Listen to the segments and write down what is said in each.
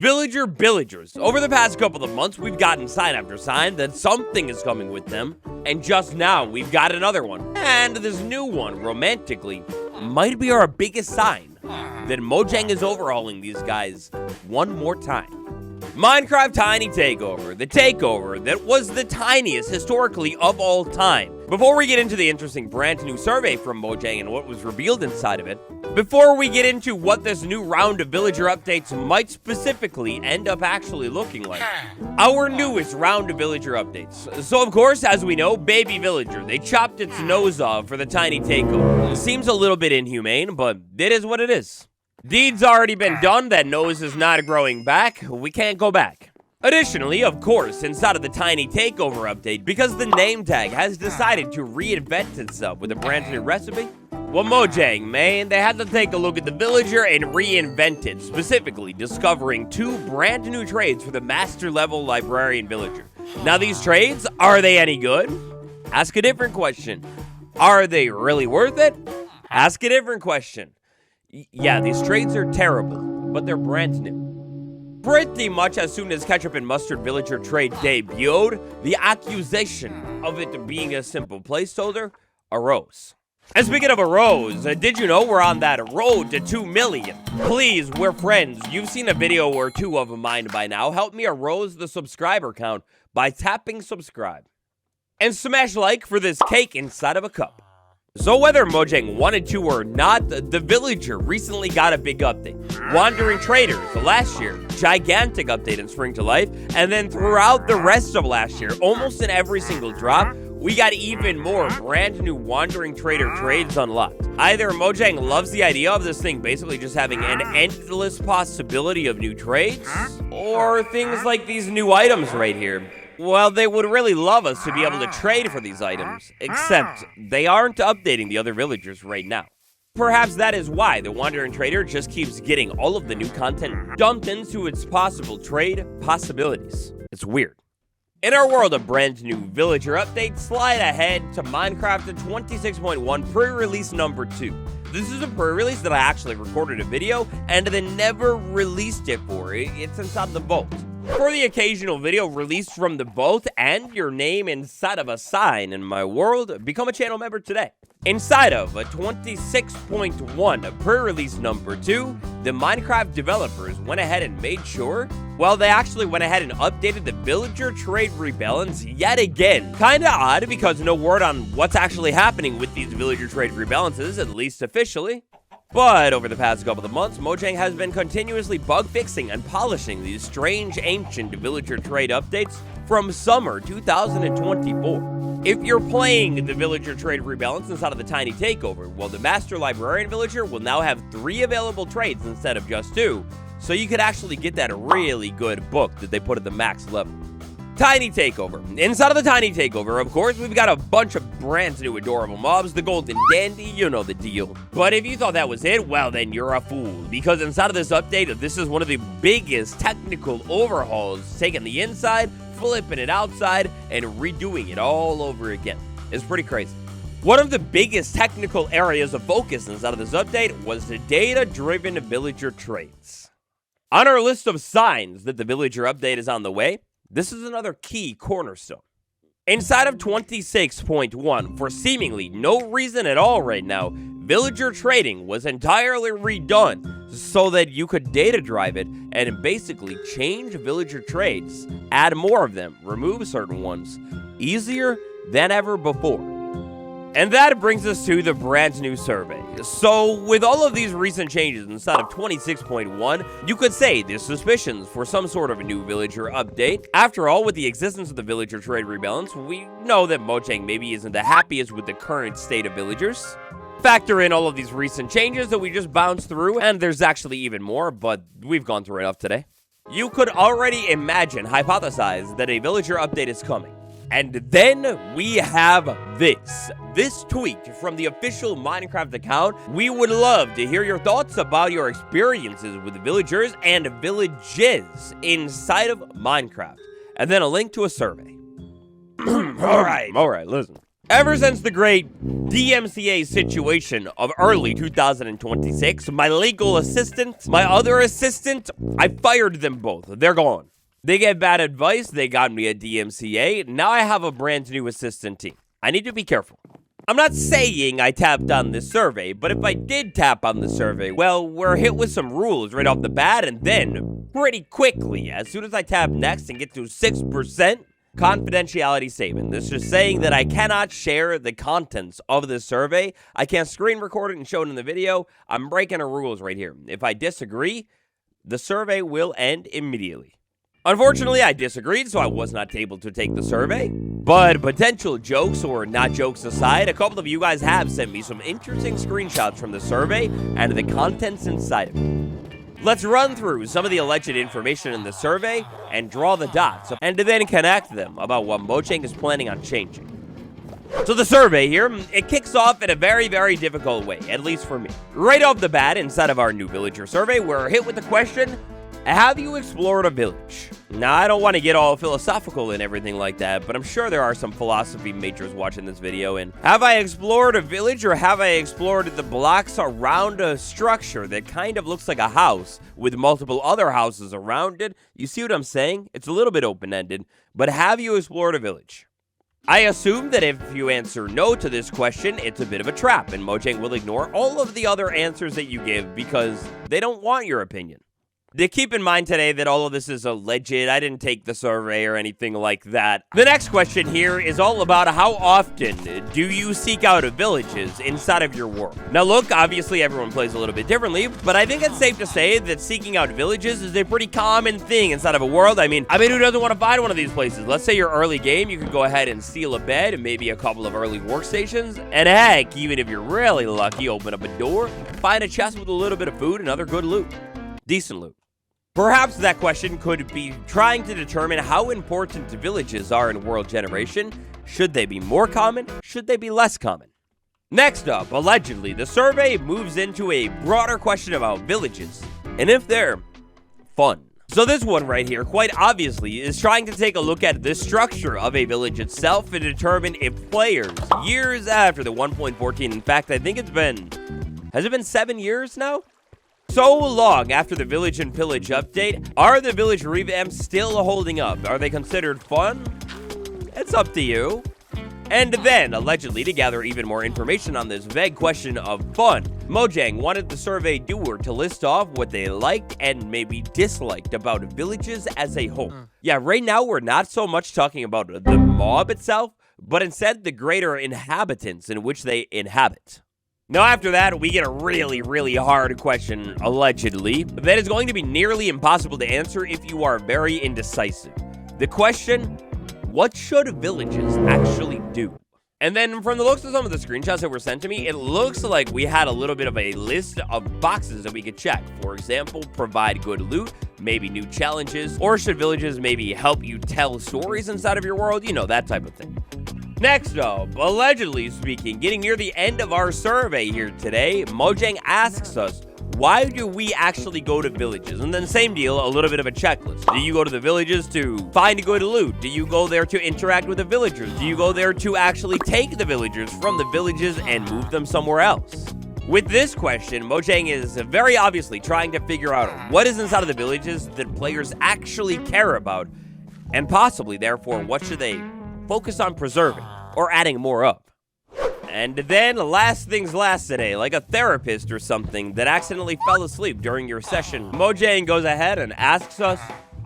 Villagers. Over the past couple of months, we've gotten sign after sign that something is coming with them. And just now, we've got another one. And this new one, romantically, might be our biggest sign that Mojang is overhauling these guys one more time. Minecraft Tiny Takeover, the takeover that was the tiniest historically of all time. Before we get into the interesting brand new survey from Mojang and what was revealed inside of it, before we get into what this new round of villager updates might specifically end up actually looking like, our newest round of villager updates. So of course, as we know, baby villager, they chopped its nose off for the Tiny Takeover. It seems a little bit inhumane, but it is what it is. Deed's already been done, that nose is not growing back, we can't go back. Additionally, of course, inside of the Tiny Takeover update, because the name tag has decided to reinvent itself with a brand new recipe, well, Mojang, man, they had to take a look at the villager and reinvent it, specifically discovering 2 brand new trades for the master level librarian villager. Now, these trades, are they any good? Ask a different question. Are they really worth it? Ask a different question. Yeah, these trades are terrible, but they're brand new. Pretty much as soon as Ketchup and Mustard Villager trade debuted, the accusation of it being a simple placeholder arose. And speaking of arose, did you know we're on that road to 2 million? Please, we're friends. You've seen a video or 2 of mine by now. Help me arose the subscriber count by tapping subscribe. And smash like for this cake inside of a cup. So whether Mojang wanted to or not, the villager recently got a big update. Wandering Traders last year, gigantic update in Spring to Life, and then throughout the rest of last year, almost in every single drop, we got even more brand new Wandering Trader trades unlocked. Either Mojang loves the idea of this thing basically just having an endless possibility of new trades, or things like these new items right here. Well, they would really love us to be able to trade for these items, except they aren't updating the other villagers right now. Perhaps that is why the Wandering Trader just keeps getting all of the new content dumped into its possible trade possibilities. It's weird. In our world of brand new villager updates, slide ahead to Minecraft 26.1 pre-release number 2. This is a pre-release that I actually recorded a video and then never released it for. It's inside the vault. For the occasional video released from the vault and your name inside of a sign in my world, become a channel member today. Inside of a 26.1 pre-release number 2, the Minecraft developers went ahead and made sure, well, they actually went ahead and updated the villager trade rebalance yet again. Kinda odd because no word on what's actually happening with these villager trade rebalances, at least officially. But over the past couple of months, Mojang has been continuously bug fixing and polishing these strange ancient villager trade updates from summer 2024. If you're playing the villager trade rebalance inside of the Tiny Takeover, well, the Master Librarian Villager will now have 3 available trades instead of just 2, so you could actually get that really good book that they put at the max level. Tiny Takeover. Inside of the Tiny Takeover, of course, we've got a bunch of brand new adorable mobs, the Golden Dandy, you know the deal. But if you thought that was it, well, then you're a fool. Because inside of this update, this is one of the biggest technical overhauls, taking the inside, flipping it outside, and redoing it all over again. It's pretty crazy. One of the biggest technical areas of focus inside of this update was the data-driven villager trades. On our list of signs that the villager update is on the way, this is another key cornerstone. Inside of 26.1, for seemingly no reason at all right now, villager trading was entirely redone so that you could data drive it and basically change villager trades, add more of them, remove certain ones, easier than ever before. And that brings us to the brand new survey. So, with all of these recent changes inside of 26.1, you could say there's suspicions for some sort of a new villager update. After all, with the existence of the villager trade rebalance, we know that Mojang maybe isn't the happiest with the current state of villagers. Factor in all of these recent changes that we just bounced through, and there's actually even more, but we've gone through enough today. You could already hypothesize that a villager update is coming. And then we have this tweet from the official Minecraft account. We would love to hear your thoughts about your experiences with villagers and villages inside of Minecraft. And then a link to a survey. All right, listen. Ever since the great DMCA situation of early 2026, my legal assistant, my other assistant, I fired them both. They're gone. They gave bad advice. They got me a DMCA. Now I have a brand new assistant team. I need to be careful. I'm not saying I tapped on this survey, but if I did tap on the survey, well, we're hit with some rules right off the bat, and then pretty quickly, as soon as I tap next and get to 6%, confidentiality statement. This is saying that I cannot share the contents of this survey. I can't screen record it and show it in the video. I'm breaking the rules right here. If I disagree, the survey will end immediately. Unfortunately, I disagreed, so I was not able to take the survey. But potential jokes or not jokes aside, a couple of you guys have sent me some interesting screenshots from the survey and the contents inside of it. Let's run through some of the alleged information in the survey and draw the dots, and then connect them about what Mojang is planning on changing. So the survey here, it kicks off in a very, very difficult way, at least for me. Right off the bat, inside of our new villager survey, we're hit with the question, have you explored a village? Now, I don't want to get all philosophical and everything like that, but I'm sure there are some philosophy majors watching this video. And have I explored a village, or have I explored the blocks around a structure that kind of looks like a house with multiple other houses around it? You see what I'm saying? It's a little bit open-ended, but have you explored a village? I assume that if you answer no to this question, it's a bit of a trap, and Mojang will ignore all of the other answers that you give because they don't want your opinion. Keep in mind today that all of this is alleged. I didn't take the survey or anything like that. The next question here is all about how often do you seek out villages inside of your world? Now look, obviously everyone plays a little bit differently, but I think it's safe to say that seeking out villages is a pretty common thing inside of a world. I mean, who doesn't want to find one of these places? Let's say you're early game, you could go ahead and steal a bed and maybe a couple of early workstations. And heck, even if you're really lucky, open up a door, find a chest with a little bit of food and other good loot. Decent loot. Perhaps that question could be trying to determine how important villages are in world generation. Should they be more common? Should they be less common? Next up, allegedly, the survey moves into a broader question about villages and if they're fun. So this one right here, quite obviously, is trying to take a look at the structure of a village itself and determine if players, years after the 1.14, in fact, I think has it been 7 years now? So long after the Village and Pillage update, are the village revamps still holding up? Are they considered fun? It's up to you. And then, allegedly, to gather even more information on this vague question of fun, Mojang wanted the survey doer to list off what they liked and maybe disliked about villages as a whole. Yeah, right now we're not so much talking about the mob itself, but instead the greater inhabitants in which they inhabit. Now, after that, we get a really, really hard question, allegedly, that is going to be nearly impossible to answer if you are very indecisive. The question, what should villages actually do? And then from the looks of some of the screenshots that were sent to me, it looks like we had a little bit of a list of boxes that we could check. For example, provide good loot, maybe new challenges, or should villages maybe help you tell stories inside of your world? You know, that type of thing. Next up, allegedly speaking, getting near the end of our survey here today, Mojang asks us, why do we actually go to villages? And then same deal, a little bit of a checklist. Do you go to the villages to find good loot? Do you go there to interact with the villagers? Do you go there to actually take the villagers from the villages and move them somewhere else? With this question, Mojang is very obviously trying to figure out what is inside of the villages that players actually care about, and possibly, therefore, what should they focus on preserving or adding more of. And then, last things last today, like a therapist or something that accidentally fell asleep during your session, Mojang goes ahead and asks us,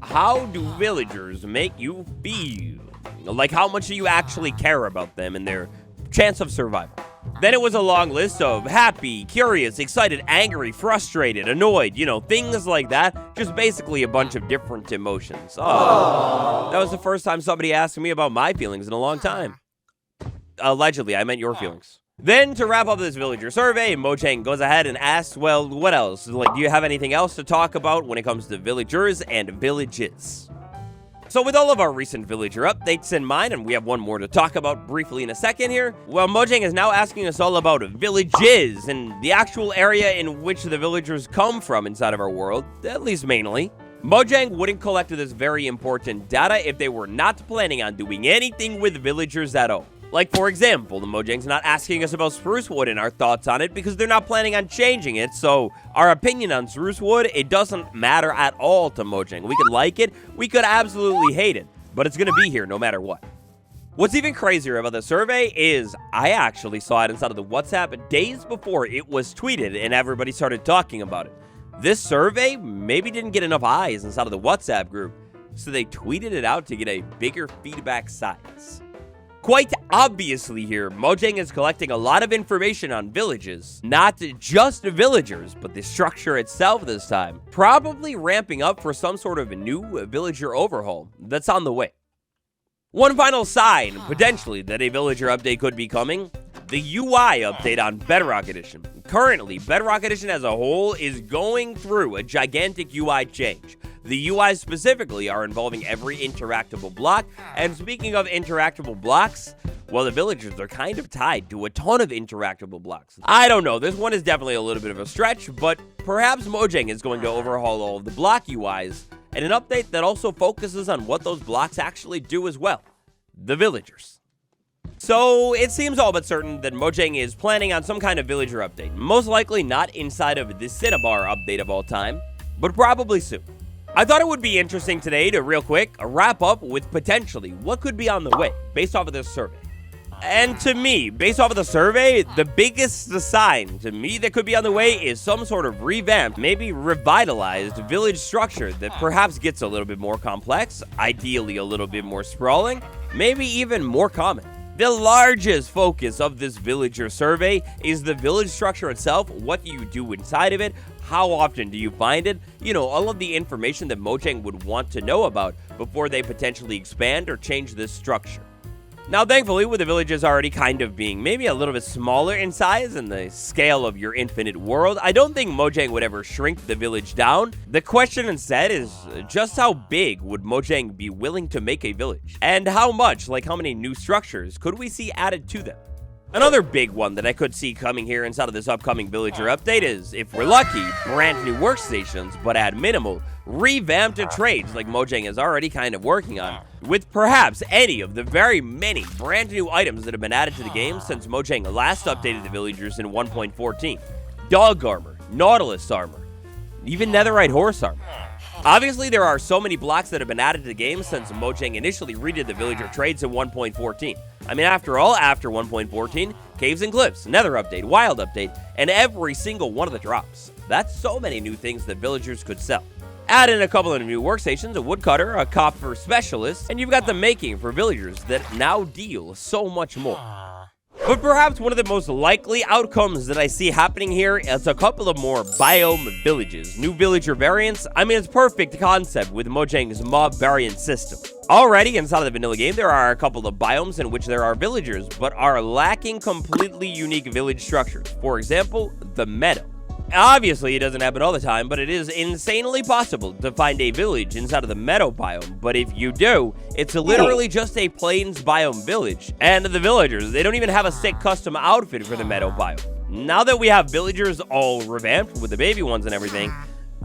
how do villagers make you feel? Like, how much do you actually care about them and their chance of survival? Then it was a long list of happy, curious, excited, angry, frustrated, annoyed, you know, things like that. Just basically a bunch of different emotions. Oh, that was the first time somebody asked me about my feelings in a long time. Allegedly, I meant your feelings. Then, to wrap up this villager survey, Mojang goes ahead and asks, well, what else? Like, do you have anything else to talk about when it comes to villagers and villages? So with all of our recent villager updates in mind, and we have one more to talk about briefly in a second here, well, Mojang is now asking us all about villages and the actual area in which the villagers come from inside of our world, at least mainly. Mojang wouldn't collect this very important data if they were not planning on doing anything with villagers at all. Like, for example, the Mojang's not asking us about spruce wood and our thoughts on it because they're not planning on changing it, so our opinion on spruce wood, it doesn't matter at all to Mojang. We could like it, we could absolutely hate it, but it's gonna be here no matter what. What's even crazier about the survey is I actually saw it inside of the WhatsApp days before it was tweeted and everybody started talking about it. This survey maybe didn't get enough eyes inside of the WhatsApp group, so they tweeted it out to get a bigger feedback size. Quite obviously here, Mojang is collecting a lot of information on villages. Not just villagers, but the structure itself this time. Probably ramping up for some sort of a new villager overhaul that's on the way. One final sign, potentially, that a villager update could be coming. The UI update on Bedrock Edition. Currently, Bedrock Edition as a whole is going through a gigantic UI change. The UIs specifically are involving every interactable block, and speaking of interactable blocks, well, the villagers are kind of tied to a ton of interactable blocks. I don't know, this one is definitely a little bit of a stretch, but perhaps Mojang is going to overhaul all of the block UIs, and an update that also focuses on what those blocks actually do as well, the villagers. So, it seems all but certain that Mojang is planning on some kind of villager update, most likely not inside of the Cinnabar update of all time, but probably soon. I thought it would be interesting today to, real quick, wrap up with potentially what could be on the way based off of this survey. And to me, based off of the survey, the biggest sign to me that could be on the way is some sort of revamped, maybe revitalized village structure that perhaps gets a little bit more complex, ideally a little bit more sprawling, maybe even more common. The largest focus of this villager survey is the village structure itself. What do you do inside of it? How often do you find it? You know, all of the information that Mojang would want to know about before they potentially expand or change this structure. Now, thankfully, with the villages already kind of being maybe a little bit smaller in size and the scale of your infinite world, I don't think Mojang would ever shrink the village down. The question instead is just how big would Mojang be willing to make a village? And how much, like how many new structures, could we see added to them? Another big one that I could see coming here inside of this upcoming villager update is, if we're lucky, brand new workstations, but at minimal, revamped trades like Mojang is already kind of working on, with perhaps any of the very many brand new items that have been added to the game since Mojang last updated the villagers in 1.14. Dog armor, Nautilus armor, even netherite horse armor. Obviously, there are so many blocks that have been added to the game since Mojang initially redid the villager trades in 1.14. I mean, after all, after 1.14, Caves and Cliffs, Nether update, Wild update, and every single one of the drops. That's so many new things that villagers could sell. Add in a couple of new workstations, a woodcutter, a copper specialist, and you've got the making for villagers that now deal so much more. But perhaps one of the most likely outcomes that I see happening here is a couple of more biome villages. New villager variants. I mean, it's perfect concept with Mojang's mob variant system. Already inside of the vanilla game, there are a couple of biomes in which there are villagers, but are lacking completely unique village structures. For example, the meadow. Obviously, it doesn't happen all the time, but it is insanely possible to find a village inside of the meadow biome. But if you do, it's literally just a plains biome village. And the villagers, they don't even have a sick custom outfit for the meadow biome. Now that we have villagers all revamped with the baby ones and everything,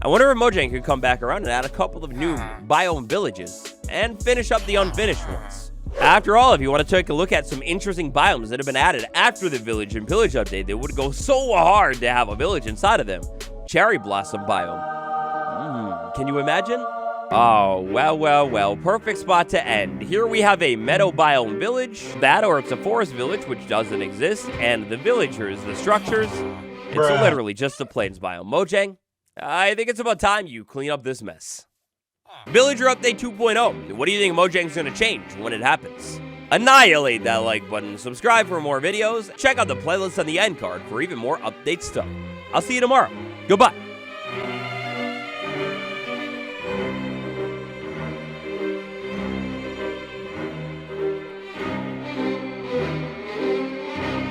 I wonder if Mojang could come back around and add a couple of new biome villages and finish up the unfinished ones. After all, if you want to take a look at some interesting biomes that have been added after the Village and Pillage update that would go so hard to have a village inside of them, Cherry Blossom biome. Can you imagine? Oh, well, perfect spot to end. Here we have a meadow biome village, that or it's a forest village, which doesn't exist, and the villagers, the structures, it's literally just the plains biome. Mojang, I think it's about time you clean up this mess. Villager Update 2.0. What do you think Mojang's going to change when it happens? Annihilate that like button, subscribe for more videos, check out the playlist on the end card for even more update stuff. I'll see you tomorrow. Goodbye.